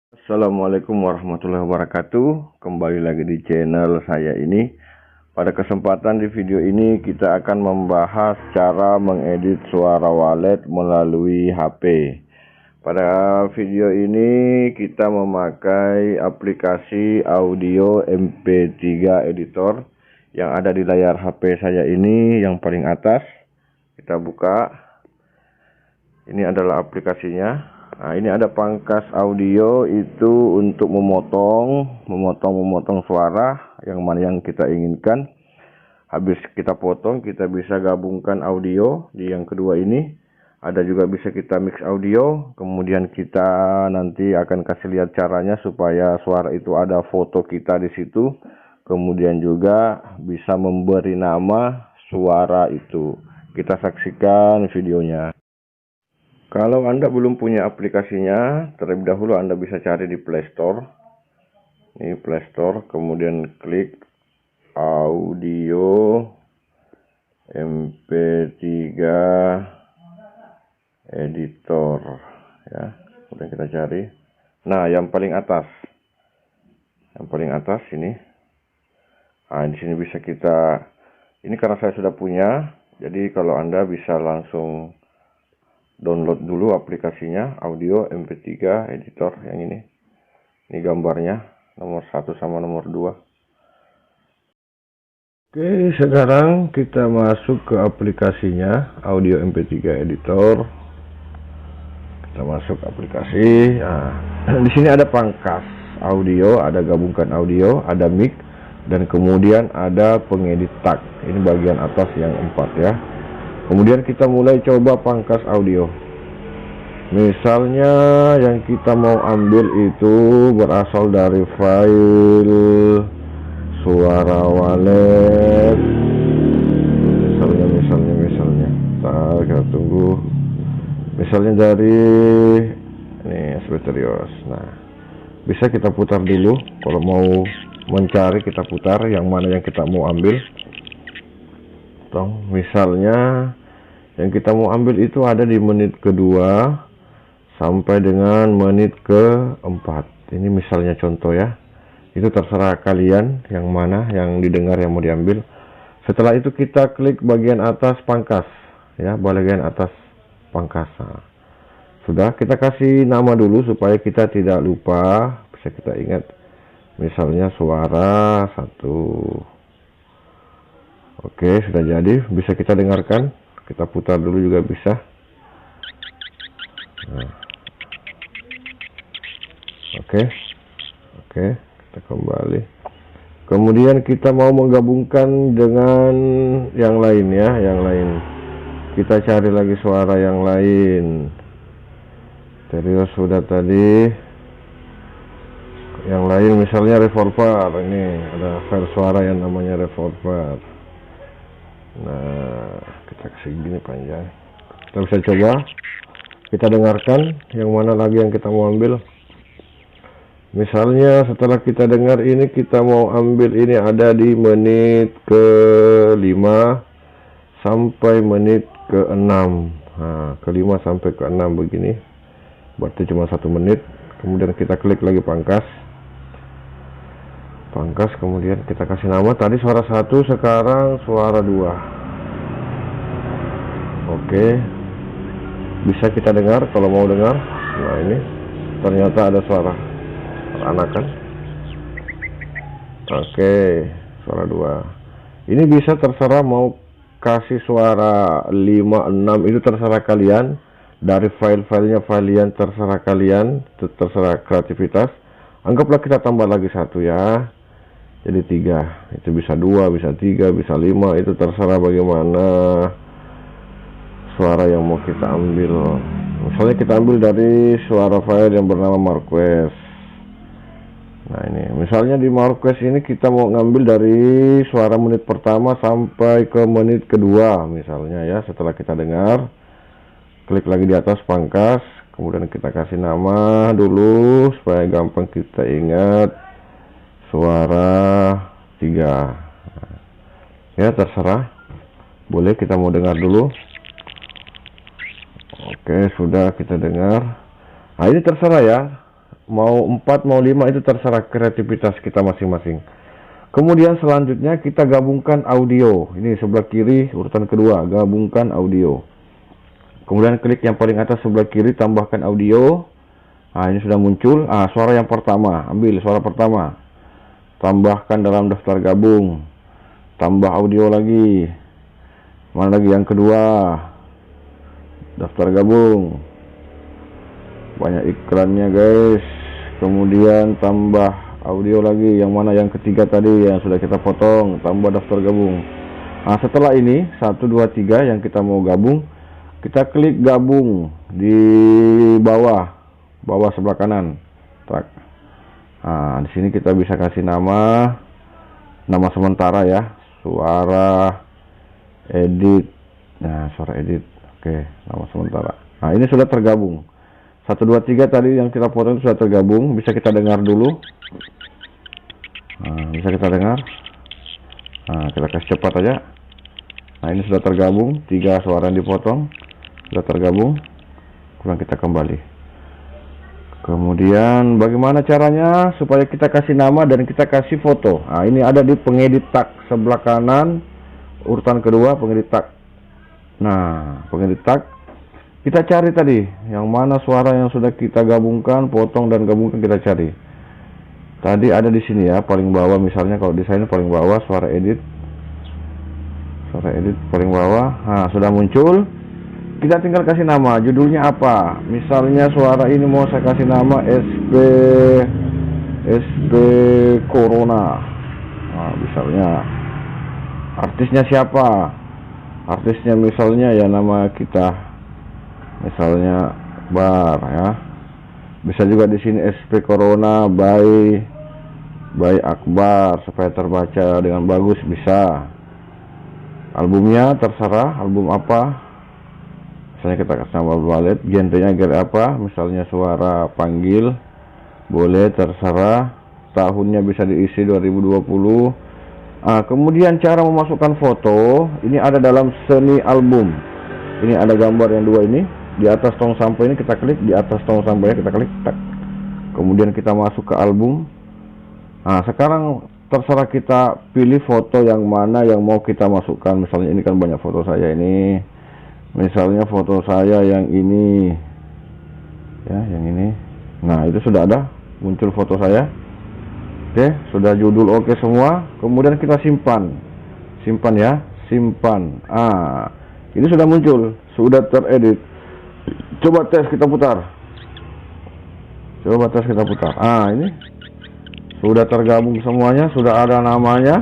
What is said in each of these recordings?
Assalamualaikum warahmatullahi wabarakatuh. Kembali lagi di channel saya ini. Pada kesempatan di video ini kita akan membahas cara mengedit suara wallet melalui HP. Pada video ini kita memakai aplikasi audio MP3 editor yang ada di layar HP saya ini yang paling atas. Kita buka. Ini adalah aplikasinya. Nah, ini ada pangkas audio itu untuk memotong suara yang mana yang kita inginkan. Habis kita potong, kita bisa gabungkan audio di yang kedua ini. Ada juga bisa kita mix audio. Kemudian kita nanti akan kasih lihat caranya supaya suara itu ada foto kita di situ. Kemudian juga bisa memberi nama suara itu. Kita saksikan videonya. Kalau Anda belum punya aplikasinya, terlebih dahulu Anda bisa cari di Play Store. Ini Play Store, kemudian klik audio MP3 editor ya. Kemudian kita cari. Nah, yang paling atas. Yang paling atas ini. Nah, di sini bisa kita, ini karena saya sudah punya, jadi kalau Anda bisa langsung download dulu aplikasinya audio MP3 editor yang ini. Ini gambarnya nomor 1 sama nomor 2. Oke, sekarang kita masuk ke aplikasinya audio MP3 editor. Kita masuk aplikasi. Nah, di sini ada pangkas audio, ada gabungkan audio, ada mic, dan kemudian ada pengedit tag. Ini bagian atas yang 4 ya. Kemudian kita mulai coba pangkas audio. Misalnya yang kita mau ambil itu berasal dari file suara wallet. Misalnya. Kita tunggu. Misalnya dari ini Asbeterios. Nah, bisa kita putar dulu. Kalau mau mencari kita putar yang mana yang kita mau ambil. Misalnya yang kita mau ambil itu ada di menit kedua sampai dengan menit ke-4. Ini misalnya contoh ya. Itu terserah kalian yang mana yang didengar yang mau diambil. Setelah itu kita klik bagian atas pangkas ya, bagian atas pangkas. Nah, sudah, kita kasih nama dulu supaya kita tidak lupa, bisa kita ingat. Misalnya suara 1. Oke, sudah jadi, bisa kita dengarkan. Kita putar dulu juga bisa. Nah. Oke, kita kembali. Kemudian kita mau menggabungkan dengan yang lain ya, yang lain. Kita cari lagi suara yang lain. Terios sudah tadi. Yang lain misalnya revolver. Ini ada file suara yang namanya revolver. Nah, kita kasih gini panjang. Kita bisa coba. Kita dengarkan yang mana lagi yang kita mau ambil. Misalnya setelah kita dengar ini, kita mau ambil ini ada di menit ke-5 sampai menit ke-6. Nah, ke-5 sampai ke-6 begini. Berarti cuma 1 menit. Kemudian kita klik lagi pangkas. Kemudian kita kasih nama. Tadi suara 1, sekarang suara 2. Oke, bisa kita dengar kalau mau dengar. Nah, ini ternyata ada suara anakan. Oke, suara 2. Ini bisa terserah mau kasih suara 5, 6, itu terserah kalian. Dari file-filenya yang terserah kalian, terserah kreativitas. Anggaplah kita tambah lagi 1 ya. Jadi 3. Itu bisa 2, bisa 3, bisa 5, itu terserah bagaimana suara yang mau kita ambil. Misalnya kita ambil dari suara file yang bernama Marquez. Nah, ini misalnya di Marquez ini kita mau ngambil dari suara menit pertama sampai ke menit kedua misalnya ya. Setelah kita dengar, klik lagi di atas pangkas, kemudian kita kasih nama dulu supaya gampang kita ingat. Suara 3. Ya, terserah. Boleh kita mau dengar dulu. Oke, sudah kita dengar. Nah, ini terserah ya. mau 4, mau 5, itu terserah kreativitas kita masing-masing. Kemudian selanjutnya kita gabungkan audio. Ini sebelah kiri urutan kedua, gabungkan audio. Kemudian klik yang paling atas sebelah kiri, tambahkan audio. Nah, ini sudah muncul. Suara yang pertama, ambil suara pertama, tambahkan dalam daftar gabung. Tambah audio lagi. Mana lagi yang kedua? Daftar gabung. Banyak iklannya guys. Kemudian tambah audio lagi. Yang mana yang ketiga tadi yang sudah kita potong, tambah daftar gabung. Nah, setelah ini 1, 2, 3 yang kita mau gabung, kita klik gabung di bawah sebelah kanan. Nah, di sini kita bisa kasih nama sementara ya, suara edit. Nah, suara edit. Oke, nama sementara. Nah, ini sudah tergabung. 1, 2, 3 tadi yang kita potong sudah tergabung. Bisa kita dengar dulu. Nah, bisa kita dengar. Nah, kita kasih cepat aja. Nah, ini sudah tergabung. 3 suara yang dipotong sudah tergabung. Kemudian kita kembali. Kemudian bagaimana caranya supaya kita kasih nama dan kita kasih foto? Nah, ini ada di pengedit tag sebelah kanan urutan kedua, pengedit tag. Nah, pengedit tag. Kita cari tadi yang mana suara yang sudah kita gabungkan, potong dan gabungkan, kita cari. Tadi ada di sini ya, paling bawah misalnya, kalau di sana paling bawah suara edit. Suara edit paling bawah. Nah, sudah muncul. Kita tinggal kasih nama, judulnya apa? Misalnya suara ini mau saya kasih nama SP Corona. Nah, misalnya artisnya siapa? Artisnya misalnya ya nama kita. Misalnya Bar ya. Bisa juga di sini SP Corona by Akbar supaya terbaca dengan bagus, bisa. Albumnya terserah, album apa. Misalnya kita kasih nama ballet, genrenya genre apa? Misalnya suara panggil. Boleh, terserah. Tahunnya bisa diisi 2020. Kemudian cara memasukkan foto, ini ada dalam seni album. Ini ada gambar yang dua ini. Di atas tong sampah ini kita klik, di atas tong sampah kita klik, tak. Kemudian kita masuk ke album. Nah, sekarang terserah kita pilih foto yang mana yang mau kita masukkan. Misalnya ini kan banyak foto saya ini. Misalnya foto saya yang ini. Ya, yang ini. Nah, itu sudah ada, muncul foto saya. Oke, sudah judul oke semua. Kemudian kita simpan. Simpan ya, simpan. Ini sudah muncul, sudah teredit. Coba tes kita putar. Ini sudah tergabung semuanya, sudah ada namanya,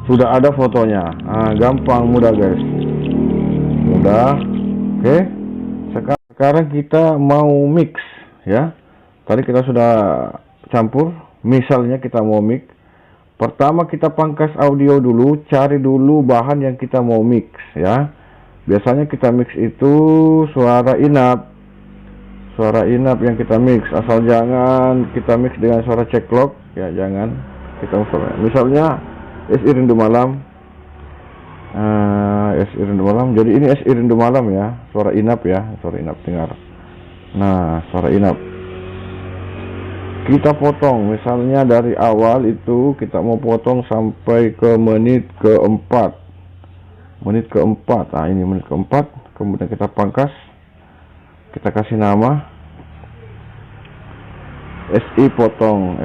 sudah ada fotonya. Gampang, mudah guys. Mudah. Oke. Sekarang kita mau mix ya. Tadi kita sudah campur. Misalnya kita mau mix. Pertama kita pangkas audio dulu, cari dulu bahan yang kita mau mix ya. Biasanya kita mix itu suara inap. Suara inap yang kita mix, asal jangan kita mix dengan suara ceklok ya, jangan. Kita misalnya SI Rindu Malam. SI Rindu Malam. Jadi ini SI Rindu Malam ya, suara inap ya, suara inap dengar. Nah, suara inap. Kita potong, misalnya dari awal itu kita mau potong sampai ke menit keempat. Nah, ini menit keempat. Kemudian kita pangkas. Kita kasih nama SI potong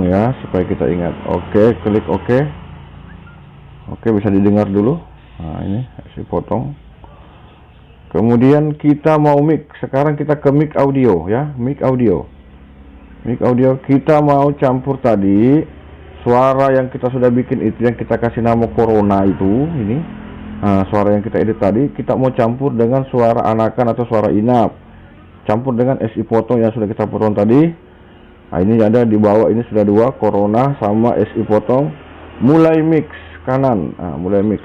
ya, supaya kita ingat. Oke, klik oke. Oke, bisa didengar dulu. Nah, ini SI potong. Kemudian kita mau mic. Sekarang kita ke mic audio ya, mic audio kita mau campur tadi suara yang kita sudah bikin itu, yang kita kasih nama Corona itu, ini. Nah, suara yang kita edit tadi kita mau campur dengan suara anakan atau suara inap, campur dengan SI potong yang sudah kita potong tadi. Nah, ini ada di bawah, ini sudah dua, Corona sama SI potong. Mulai mix kanan. Mulai mix.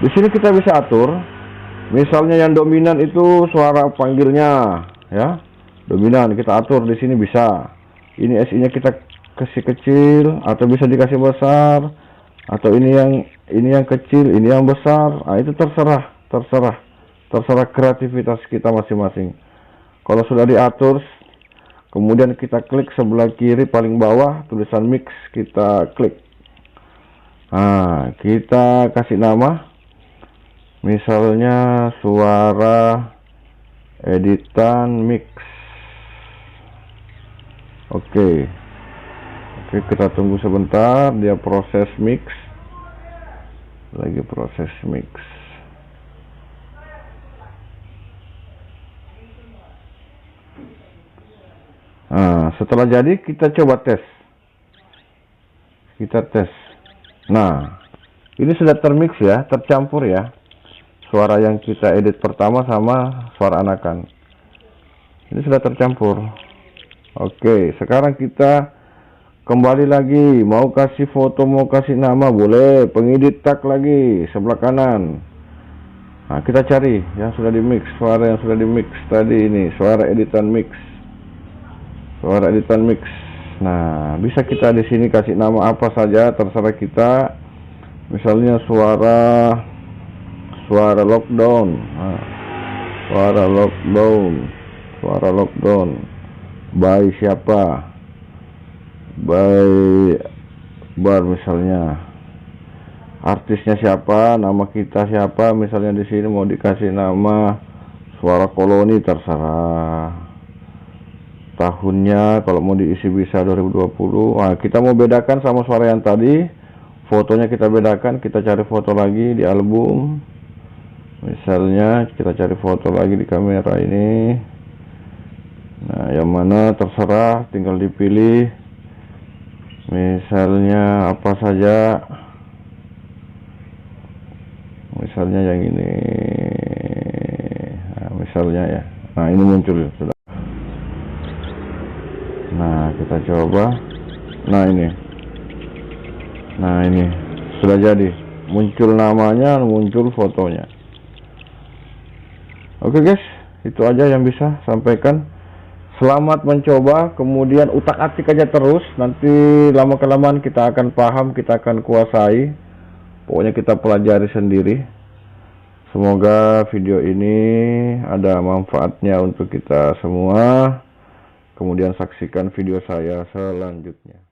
Di sini kita bisa atur. Misalnya yang dominan itu suara panggilnya ya, dominan kita atur di sini bisa. Ini SI-nya kita kasih kecil atau bisa dikasih besar, atau ini yang kecil, ini yang besar. Itu terserah kreativitas kita masing-masing. Kalau sudah diatur, kemudian kita klik sebelah kiri paling bawah tulisan mix, kita klik. Nah, kita kasih nama, misalnya suara editan mix. Oke, kita tunggu sebentar, dia proses mix, lagi proses mix. Nah, setelah jadi kita coba tes. Kita tes. Nah, ini sudah termix ya, tercampur ya. Suara yang kita edit pertama sama suara anakan. Ini sudah tercampur. Oke, sekarang kita kembali lagi. Mau kasih foto, mau kasih nama, boleh. Pengedit tag lagi, sebelah kanan. Nah, kita cari yang sudah di mix. Suara yang sudah di mix tadi ini, suara editan mix. Suara editan mix. Nah, bisa kita di sini kasih nama apa saja, terserah kita. Misalnya suara lockdown. Nah, suara lockdown. By siapa? By Bar misalnya. Artisnya siapa? Nama kita siapa? Misalnya di sini mau dikasih nama Suara Koloni, terserah. Tahunnya kalau mau diisi bisa 2020. Nah, kita mau bedakan sama suara yang tadi, fotonya kita bedakan, kita cari foto lagi di album. Misalnya kita cari foto lagi di kamera ini. Nah, yang mana terserah, tinggal dipilih. Misalnya apa saja. Misalnya yang ini. Nah, misalnya ya. Nah, ini muncul sudah. Nah, kita coba. Nah, ini sudah jadi, muncul namanya, muncul fotonya. Oke guys, itu aja yang bisa sampaikan. Selamat mencoba, kemudian utak-atik aja terus, nanti lama-kelamaan kita akan paham, kita akan kuasai. Pokoknya kita pelajari sendiri. Semoga video ini ada manfaatnya untuk kita semua. Kemudian saksikan video saya selanjutnya.